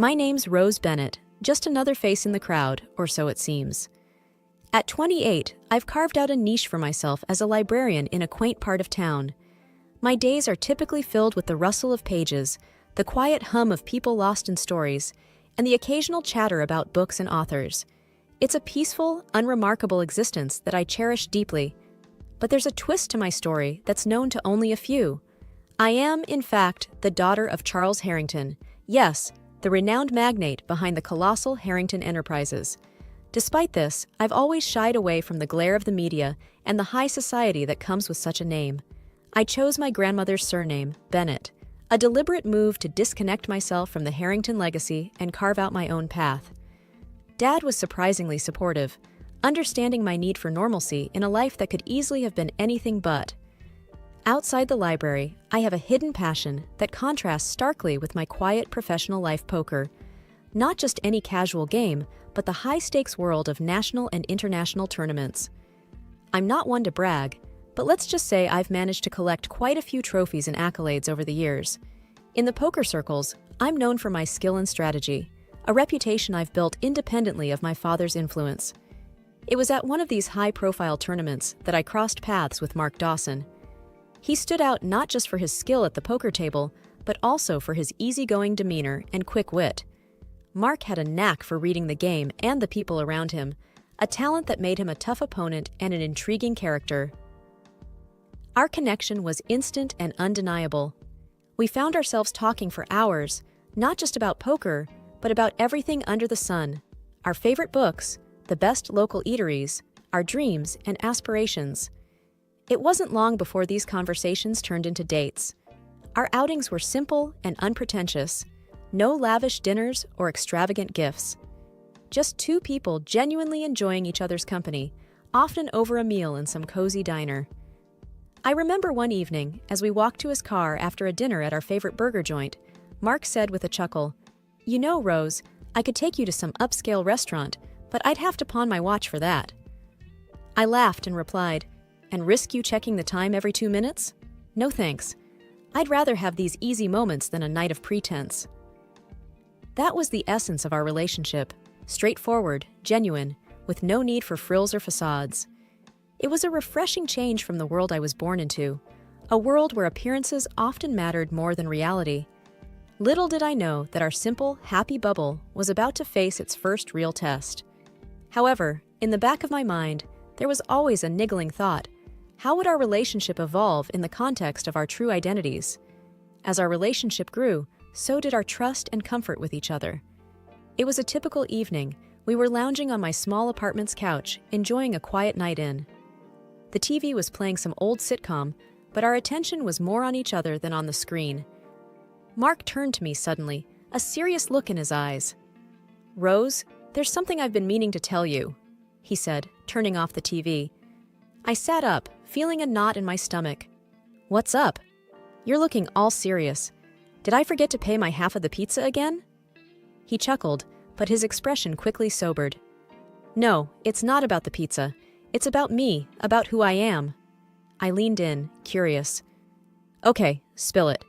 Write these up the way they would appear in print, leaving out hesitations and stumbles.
My name's Rose Bennett, just another face in the crowd, or so it seems. At 28, I've carved out a niche for myself as a librarian in a quaint part of town. My days are typically filled with the rustle of pages, the quiet hum of people lost in stories, and the occasional chatter about books and authors. It's a peaceful, unremarkable existence that I cherish deeply. But there's a twist to my story that's known to only a few. I am, in fact, the daughter of Charles Harrington. Yes, the renowned magnate behind the colossal Harrington Enterprises. Despite this, I've always shied away from the glare of the media and the high society that comes with such a name. I chose my grandmother's surname, Bennett, a deliberate move to disconnect myself from the Harrington legacy and carve out my own path. Dad was surprisingly supportive, understanding my need for normalcy in a life that could easily have been anything but. Outside the library, I have a hidden passion that contrasts starkly with my quiet professional life: poker. Not just any casual game, but the high-stakes world of national and international tournaments. I'm not one to brag, but let's just say I've managed to collect quite a few trophies and accolades over the years. In the poker circles, I'm known for my skill and strategy, a reputation I've built independently of my father's influence. It was at one of these high-profile tournaments that I crossed paths with Mark Dawson. He stood out not just for his skill at the poker table, but also for his easygoing demeanor and quick wit. Mark had a knack for reading the game and the people around him, a talent that made him a tough opponent and an intriguing character. Our connection was instant and undeniable. We found ourselves talking for hours, not just about poker, but about everything under the sun: our favorite books, the best local eateries, our dreams and aspirations. It wasn't long before these conversations turned into dates. Our outings were simple and unpretentious, no lavish dinners or extravagant gifts. Just two people genuinely enjoying each other's company, often over a meal in some cozy diner. I remember one evening, as we walked to his car after a dinner at our favorite burger joint, Mark said with a chuckle, "You know, Rose, I could take you to some upscale restaurant, but I'd have to pawn my watch for that." I laughed and replied, "And risk you checking the time every 2 minutes? No thanks. I'd rather have these easy moments than a night of pretense." That was the essence of our relationship: straightforward, genuine, with no need for frills or facades. It was a refreshing change from the world I was born into, a world where appearances often mattered more than reality. Little did I know that our simple, happy bubble was about to face its first real test. However, in the back of my mind, there was always a niggling thought: how would our relationship evolve in the context of our true identities? As our relationship grew, so did our trust and comfort with each other. It was a typical evening. We were lounging on my small apartment's couch, enjoying a quiet night in. The TV was playing some old sitcom, but our attention was more on each other than on the screen. Mark turned to me suddenly, a serious look in his eyes. "Rose, there's something I've been meaning to tell you," he said, turning off the TV. I sat up, feeling a knot in my stomach. "What's up? You're looking all serious. Did I forget to pay my half of the pizza again?" He chuckled, but his expression quickly sobered. "No, it's not about the pizza. It's about me, about who I am." I leaned in, curious. "Okay, spill it.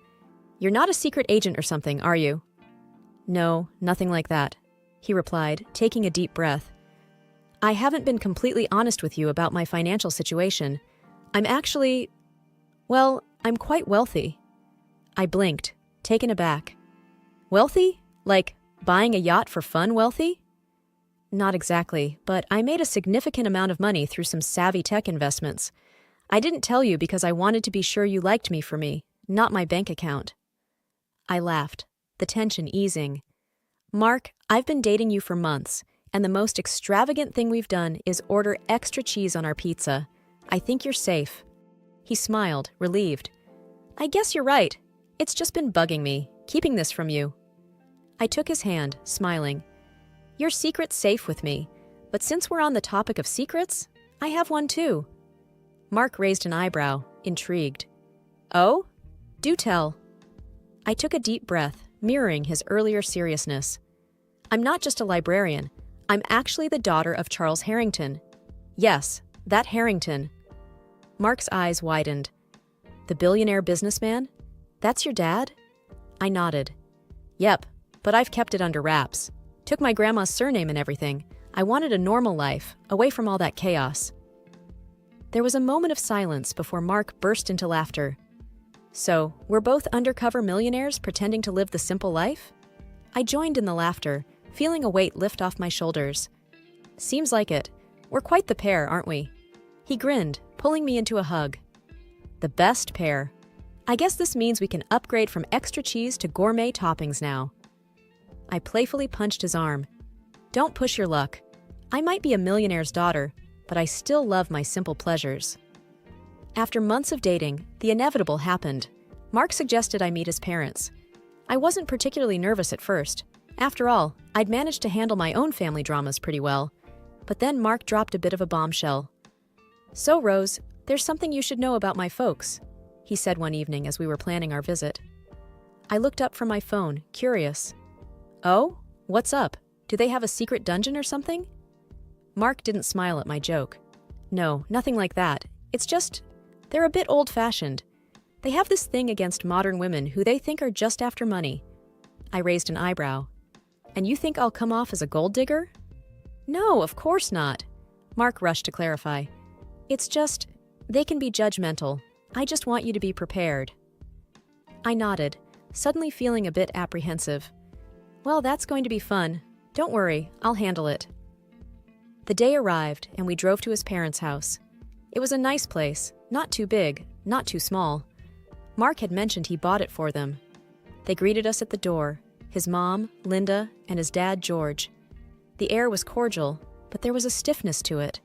You're not a secret agent or something, are you?" "No, nothing like that," he replied, taking a deep breath. "I haven't been completely honest with you about my financial situation. I'm actually, well, I'm quite wealthy." I blinked, taken aback. "Wealthy? Like buying a yacht for fun wealthy?" "Not exactly, but I made a significant amount of money through some savvy tech investments. I didn't tell you because I wanted to be sure you liked me for me, not my bank account." I laughed, the tension easing. "Mark, I've been dating you for months, and the most extravagant thing we've done is order extra cheese on our pizza. I think you're safe." He smiled, relieved. "I guess you're right. It's just been bugging me, keeping this from you." I took his hand, smiling. "Your secret's safe with me, but since we're on the topic of secrets, I have one too." Mark raised an eyebrow, intrigued. "Oh? Do tell." I took a deep breath, mirroring his earlier seriousness. "I'm not just a librarian. I'm actually the daughter of Charles Harrington. Yes, that Harrington." Mark's eyes widened. "The billionaire businessman? That's your dad?" I nodded. "Yep, but I've kept it under wraps. Took my grandma's surname and everything. I wanted a normal life, away from all that chaos. There was a moment of silence before Mark burst into laughter. So, we're both undercover millionaires pretending to live the simple life? I joined in the laughter, feeling a weight lift off my shoulders. Seems like it. We're quite the pair, aren't we? He grinned, pulling me into a hug. The best pair. I guess this means we can upgrade from extra cheese to gourmet toppings now. I playfully punched his arm. Don't push your luck. I might be a millionaire's daughter, but I still love my simple pleasures. After months of dating, the inevitable happened. Mark suggested I meet his parents. I wasn't particularly nervous at first. After all, I'd managed to handle my own family dramas pretty well. But then Mark dropped a bit of a bombshell. So, Rose, there's something you should know about my folks, he said one evening as we were planning our visit. I looked up from my phone, curious. Oh? What's up? Do they have a secret dungeon or something? Mark didn't smile at my joke. No, nothing like that. It's just, they're a bit old-fashioned. They have this thing against modern women who they think are just after money. I raised an eyebrow. And you think I'll come off as a gold digger? No, of course not. Mark rushed to clarify. It's just, they can be judgmental. I just want you to be prepared. I nodded, suddenly feeling a bit apprehensive. Well, that's going to be fun. Don't worry, I'll handle it. The day arrived, and we drove to his parents' house. It was a nice place, not too big, not too small. Mark had mentioned he bought it for them. They greeted us at the door, his mom, Linda, and his dad, George. The air was cordial, but there was a stiffness to it.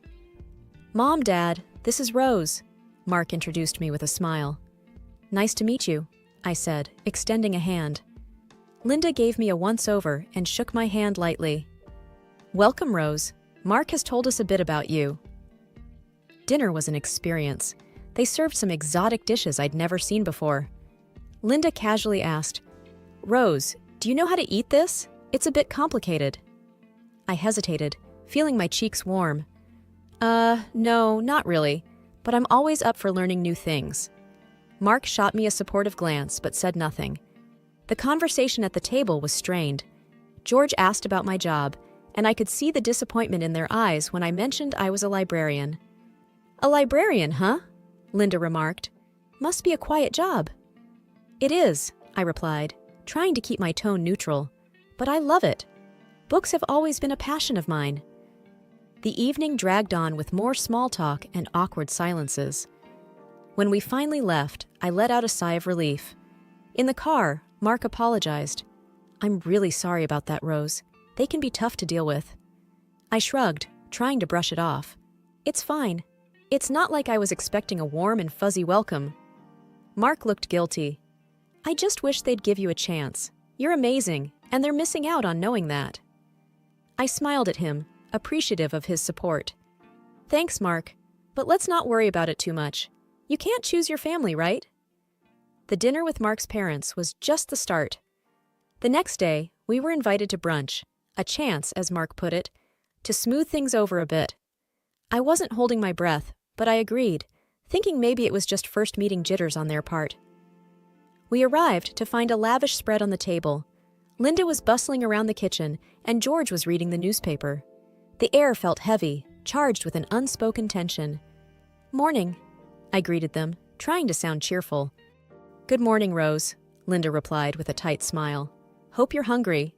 Mom, Dad, this is Rose, Mark introduced me with a smile. Nice to meet you, I said, extending a hand. Linda gave me a once-over and shook my hand lightly. Welcome, Rose. Mark has told us a bit about you. Dinner was an experience. They served some exotic dishes I'd never seen before. Linda casually asked, Rose, do you know how to eat this? It's a bit complicated. I hesitated, feeling my cheeks warm. No, not really, but I'm always up for learning new things. Mark shot me a supportive glance, but said nothing. The conversation at the table was strained. George asked about my job, and I could see the disappointment in their eyes when I mentioned I was a librarian. A librarian, huh? Linda remarked. Must be a quiet job. It is, I replied, trying to keep my tone neutral. But I love it. Books have always been a passion of mine. The evening dragged on with more small talk and awkward silences. When we finally left, I let out a sigh of relief. In the car, Mark apologized. I'm really sorry about that, Rose. They can be tough to deal with. I shrugged, trying to brush it off. It's fine. It's not like I was expecting a warm and fuzzy welcome. Mark looked guilty. I just wish they'd give you a chance. You're amazing, and they're missing out on knowing that. I smiled at him, appreciative of his support. Thanks, Mark, but let's not worry about it too much. You can't choose your family, right? The dinner with Mark's parents was just the start. The next day, we were invited to brunch, a chance, as Mark put it, to smooth things over a bit. I wasn't holding my breath, but I agreed, thinking maybe it was just first meeting jitters on their part. We arrived to find a lavish spread on the table. Linda was bustling around the kitchen, and George was reading the newspaper. The air felt heavy, charged with an unspoken tension. Morning, I greeted them, trying to sound cheerful. Good morning, Rose, Linda replied with a tight smile. Hope you're hungry.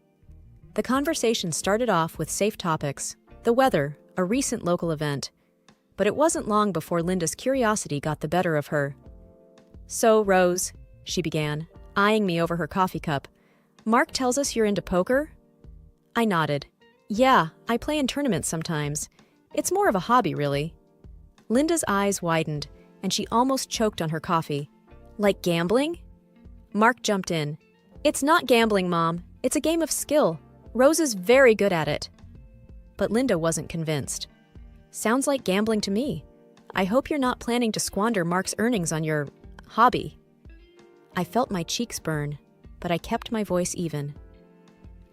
The conversation started off with safe topics, the weather, a recent local event. But it wasn't long before Linda's curiosity got the better of her. So, Rose, she began, eyeing me over her coffee cup. Mark tells us you're into poker? I nodded. Yeah, I play in tournaments sometimes. It's more of a hobby, really. Linda's eyes widened, and she almost choked on her coffee. Like gambling? Mark jumped in. It's not gambling, Mom. It's a game of skill. Rose is very good at it. But Linda wasn't convinced. Sounds like gambling to me. I hope you're not planning to squander Mark's earnings on your hobby. I felt my cheeks burn, but I kept my voice even.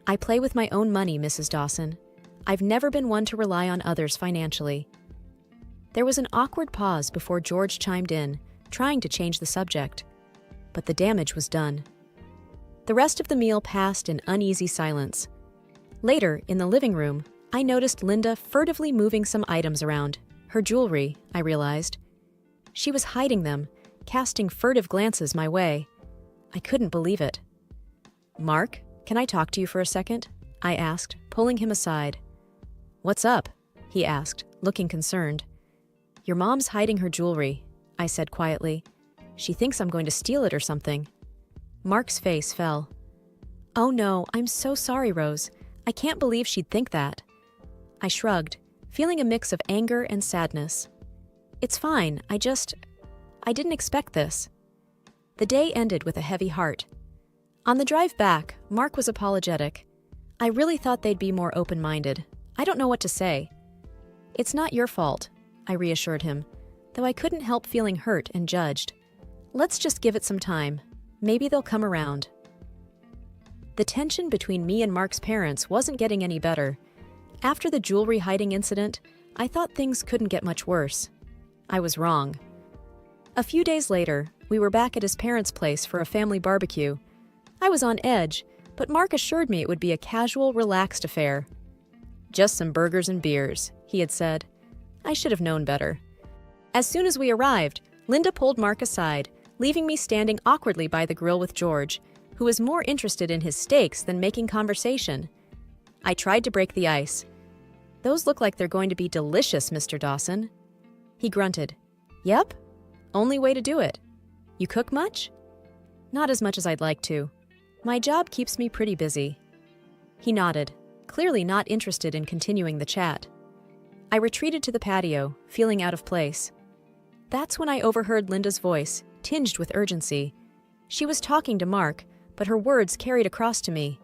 I play with my own money, Mrs. Dawson. I've never been one to rely on others financially. There was an awkward pause before George chimed in, trying to change the subject. But the damage was done. The rest of the meal passed in uneasy silence. Later, in the living room, I noticed Linda furtively moving some items around. Her jewelry, I realized. She was hiding them, casting furtive glances my way. I couldn't believe it. "Mark, can I talk to you for a second?" I asked, pulling him aside. "What's up?" he asked, looking concerned. "Your mom's hiding her jewelry," I said quietly. "She thinks I'm going to steal it or something." Mark's face fell. "Oh no, I'm so sorry, Rose. I can't believe she'd think that." I shrugged, feeling a mix of anger and sadness. "It's fine, I didn't expect this." The day ended with a heavy heart. On the drive back, Mark was apologetic. "I really thought they'd be more open-minded. I don't know what to say." "It's not your fault," I reassured him, though I couldn't help feeling hurt and judged. "Let's just give it some time. Maybe they'll come around." The tension between me and Mark's parents wasn't getting any better. After the jewelry hiding incident, I thought things couldn't get much worse. I was wrong. A few days later, we were back at his parents' place for a family barbecue. I was on edge, but Mark assured me it would be a casual, relaxed affair. "Just some burgers and beers," he had said. I should have known better. As soon as we arrived, Linda pulled Mark aside, leaving me standing awkwardly by the grill with George, who was more interested in his steaks than making conversation. I tried to break the ice. "Those look like they're going to be delicious, Mr. Dawson." He grunted. "Yep. Only way to do it. You cook much?" "Not as much as I'd like to. My job keeps me pretty busy." He nodded, clearly not interested in continuing the chat. I retreated to the patio, feeling out of place. That's when I overheard Linda's voice, tinged with urgency. She was talking to Mark, but her words carried across to me.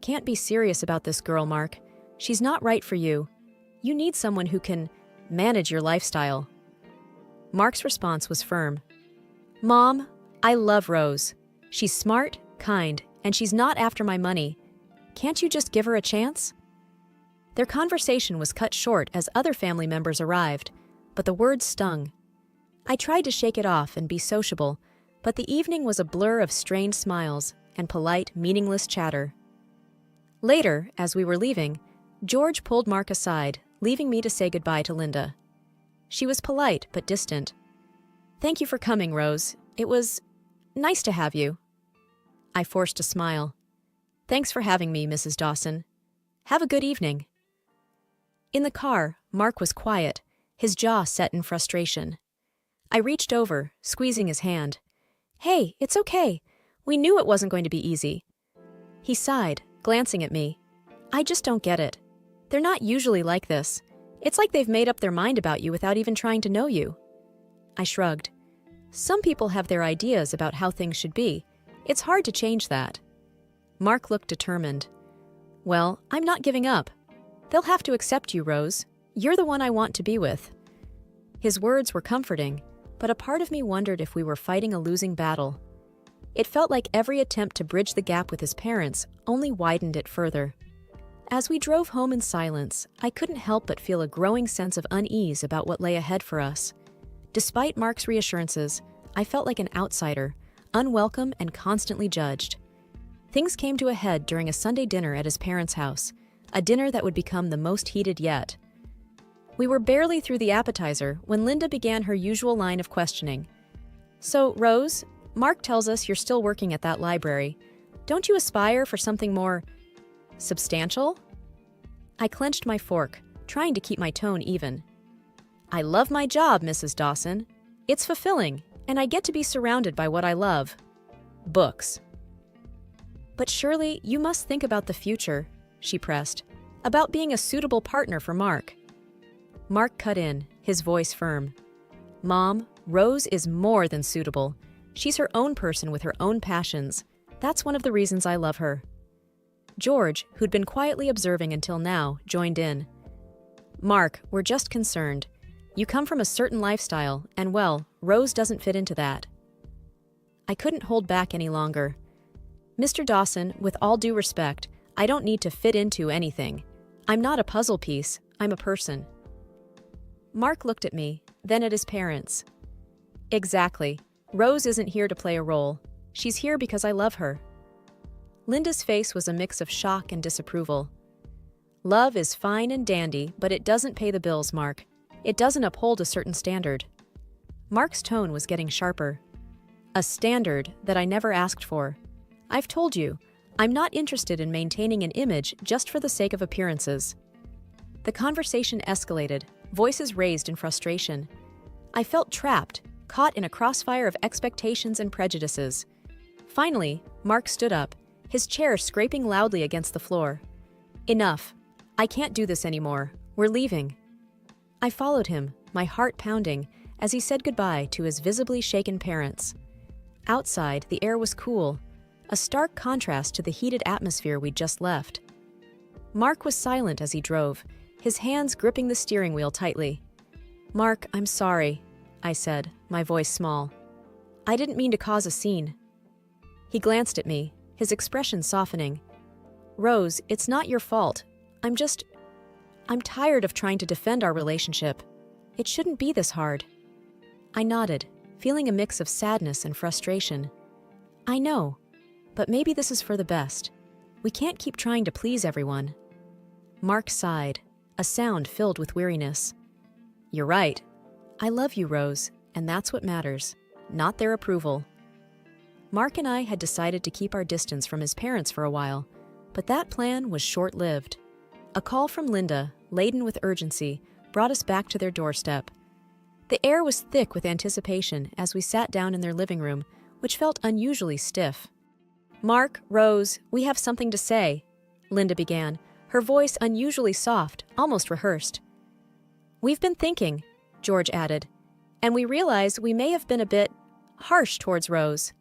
"Can't be serious about this girl, Mark. She's not right for you. You need someone who can manage your lifestyle." Mark's response was firm. "Mom, I love Rose. She's smart, kind, and she's not after my money. Can't you just give her a chance?" Their conversation was cut short as other family members arrived, but the words stung. I tried to shake it off and be sociable, but the evening was a blur of strained smiles and polite, meaningless chatter. Later, as we were leaving, George pulled Mark aside, leaving me to say goodbye to Linda. She was polite but distant. "Thank you for coming, Rose. It was nice to have you." I forced a smile. "Thanks for having me, Mrs. Dawson. Have a good evening." In the car, Mark was quiet, his jaw set in frustration. I reached over, squeezing his hand. "Hey, it's okay. We knew it wasn't going to be easy." He sighed, glancing at me. "I just don't get it. They're not usually like this. It's like they've made up their mind about you without even trying to know you." I shrugged. "Some people have their ideas about how things should be. It's hard to change that." Mark looked determined. "Well, I'm not giving up. They'll have to accept you, Rose. You're the one I want to be with." His words were comforting, but a part of me wondered if we were fighting a losing battle. It felt like every attempt to bridge the gap with his parents only widened it further. As we drove home in silence, I couldn't help but feel a growing sense of unease about what lay ahead for us. Despite Mark's reassurances, I felt like an outsider, unwelcome and constantly judged. Things came to a head during a Sunday dinner at his parents' house, a dinner that would become the most heated yet. We were barely through the appetizer when Linda began her usual line of questioning. "So, Rose, Mark tells us you're still working at that library. Don't you aspire for something more substantial?" I clenched my fork, trying to keep my tone even. "I love my job, Mrs. Dawson. It's fulfilling, and I get to be surrounded by what I love. Books." "But surely you must think about the future," she pressed, "about being a suitable partner for Mark." Mark cut in, his voice firm. "Mom, Rose is more than suitable. She's her own person with her own passions. That's one of the reasons I love her." George, who'd been quietly observing until now, joined in. "Mark, we're just concerned. You come from a certain lifestyle, and well, Rose doesn't fit into that." I couldn't hold back any longer. "Mr. Dawson, with all due respect, I don't need to fit into anything. I'm not a puzzle piece, I'm a person." Mark looked at me, then at his parents. "Exactly. Rose isn't here to play a role. She's here because I love her." Linda's face was a mix of shock and disapproval. Love is fine and dandy, but it doesn't pay the bills, Mark. It doesn't uphold a certain standard. Mark's tone was getting sharper. A standard that I never asked for. I've told you, I'm not interested in maintaining an image just for the sake of appearances. The conversation escalated, voices raised in frustration. I felt trapped, caught in a crossfire of expectations and prejudices. Finally, Mark stood up, his chair scraping loudly against the floor. Enough. I can't do this anymore. We're leaving. I followed him, my heart pounding, as he said goodbye to his visibly shaken parents. Outside, the air was cool, a stark contrast to the heated atmosphere we'd just left. Mark was silent as he drove, his hands gripping the steering wheel tightly. "Mark, I'm sorry," I said, my voice small. "I didn't mean to cause a scene." He glanced at me, his expression softening. "Rose, it's not your fault. I'm tired of trying to defend our relationship. It shouldn't be this hard." I nodded, feeling a mix of sadness and frustration. "I know, but maybe this is for the best. We can't keep trying to please everyone." Mark sighed, a sound filled with weariness. "You're right. I love you, Rose, and that's what matters, not their approval." Mark and I had decided to keep our distance from his parents for a while, but that plan was short-lived. A call from Linda, laden with urgency, brought us back to their doorstep. The air was thick with anticipation as we sat down in their living room, which felt unusually stiff. "Mark, Rose, we have something to say," Linda began, her voice unusually soft, almost rehearsed. "We've been thinking," George added, "and we realize we may have been a bit harsh towards Rose."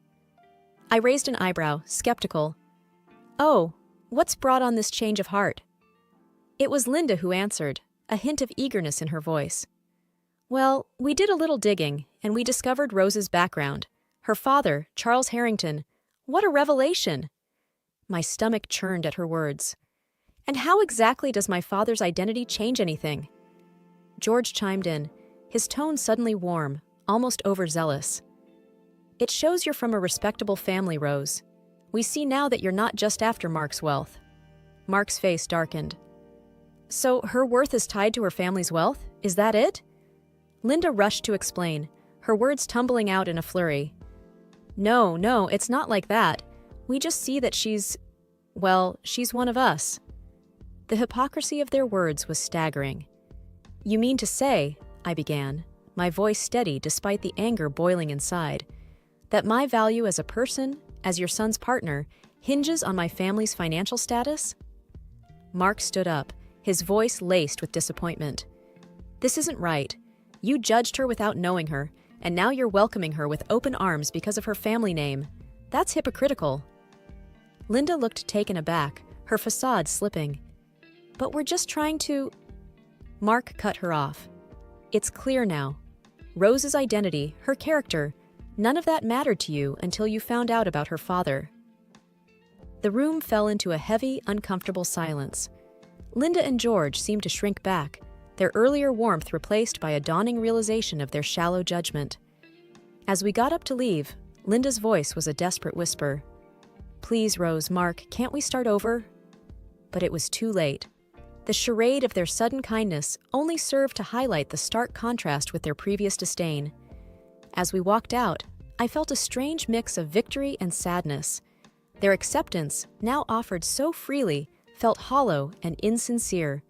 I raised an eyebrow, skeptical. "Oh, what's brought on this change of heart?" It was Linda who answered, a hint of eagerness in her voice. "Well, we did a little digging, and we discovered Rose's background. Her father, Charles Harrington. What a revelation!" My stomach churned at her words. "And how exactly does my father's identity change anything?" George chimed in, his tone suddenly warm, almost overzealous. "It shows you're from a respectable family, Rose. We see now that you're not just after Mark's wealth." Mark's face darkened. "So her worth is tied to her family's wealth? Is that it?" Linda rushed to explain, her words tumbling out in a flurry. No, it's not like that. We just see that she's one of us." The hypocrisy of their words was staggering. "You mean to say," I began, my voice steady despite the anger boiling inside, "that my value as a person, as your son's partner, hinges on my family's financial status?" Mark stood up, his voice laced with disappointment. "This isn't right. You judged her without knowing her, and now you're welcoming her with open arms because of her family name. That's hypocritical." Linda looked taken aback, her facade slipping. "But we're just trying to—" Mark cut her off. "It's clear now. Rose's identity, her character, none of that mattered to you until you found out about her father." The room fell into a heavy, uncomfortable silence. Linda and George seemed to shrink back, their earlier warmth replaced by a dawning realization of their shallow judgment. As we got up to leave, Linda's voice was a desperate whisper. "Please, Rose, Mark, can't we start over?" But it was too late. The charade of their sudden kindness only served to highlight the stark contrast with their previous disdain. As we walked out, I felt a strange mix of victory and sadness. Their acceptance, now offered so freely, felt hollow and insincere.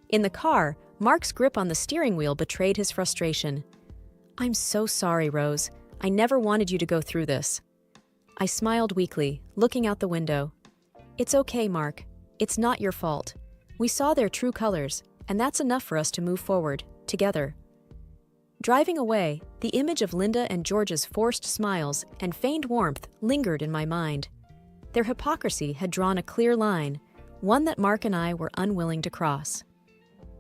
In the car, Mark's grip on the steering wheel betrayed his frustration. "I'm so sorry, Rose. I never wanted you to go through this." I smiled weakly, looking out the window. "It's okay, Mark. It's not your fault. We saw their true colors, and that's enough for us to move forward, together." Driving away, the image of Linda and George's forced smiles and feigned warmth lingered in my mind. Their hypocrisy had drawn a clear line, one that Mark and I were unwilling to cross.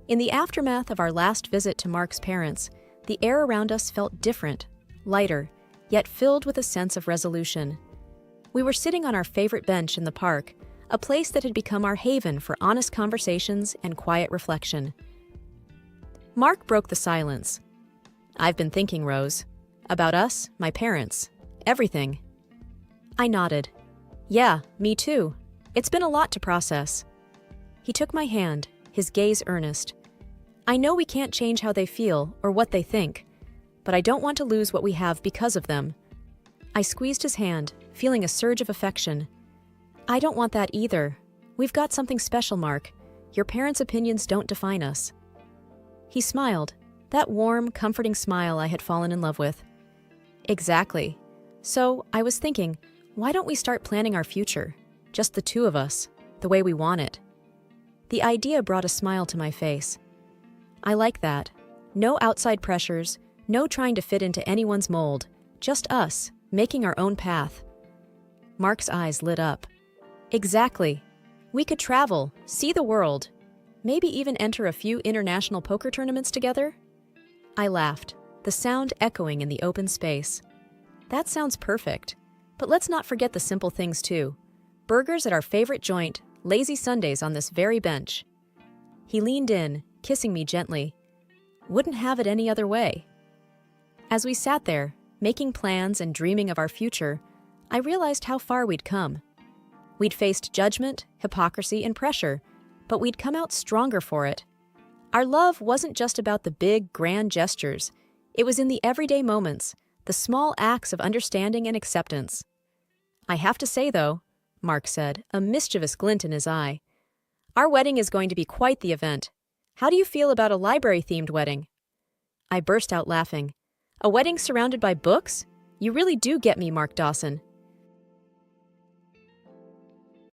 In the aftermath of our last visit to Mark's parents, the air around us felt different, lighter, yet filled with a sense of resolution. We were sitting on our favorite bench in the park, a place that had become our haven for honest conversations and quiet reflection. Mark broke the silence. "I've been thinking, Rose. About us, my parents, everything." I nodded. Yeah, me too. It's been a lot to process. He took my hand, his gaze earnest. I know we can't change how they feel or what they think, but I don't want to lose what we have because of them. I squeezed his hand, feeling a surge of affection. I don't want that either. We've got something special, Mark. Your parents' opinions don't define us. He smiled, that warm, comforting smile I had fallen in love with. Exactly. So, I was thinking, why don't we start planning our future? Just the two of us, the way we want it. The idea brought a smile to my face. I like that. No outside pressures, no trying to fit into anyone's mold, just us, making our own path. Mark's eyes lit up. Exactly. We could travel, see the world, maybe even enter a few international poker tournaments together? I laughed, the sound echoing in the open space. That sounds perfect. But let's not forget the simple things too. Burgers at our favorite joint, lazy Sundays on this very bench. He leaned in, kissing me gently. Wouldn't have it any other way. As we sat there, making plans and dreaming of our future, I realized how far we'd come. We'd faced judgment, hypocrisy, and pressure, but we'd come out stronger for it. Our love wasn't just about the big, grand gestures. It was in the everyday moments, the small acts of understanding and acceptance. I have to say, though, Mark said, a mischievous glint in his eye, our wedding is going to be quite the event. How do you feel about a library-themed wedding? I burst out laughing. A wedding surrounded by books? You really do get me, Mark Dawson.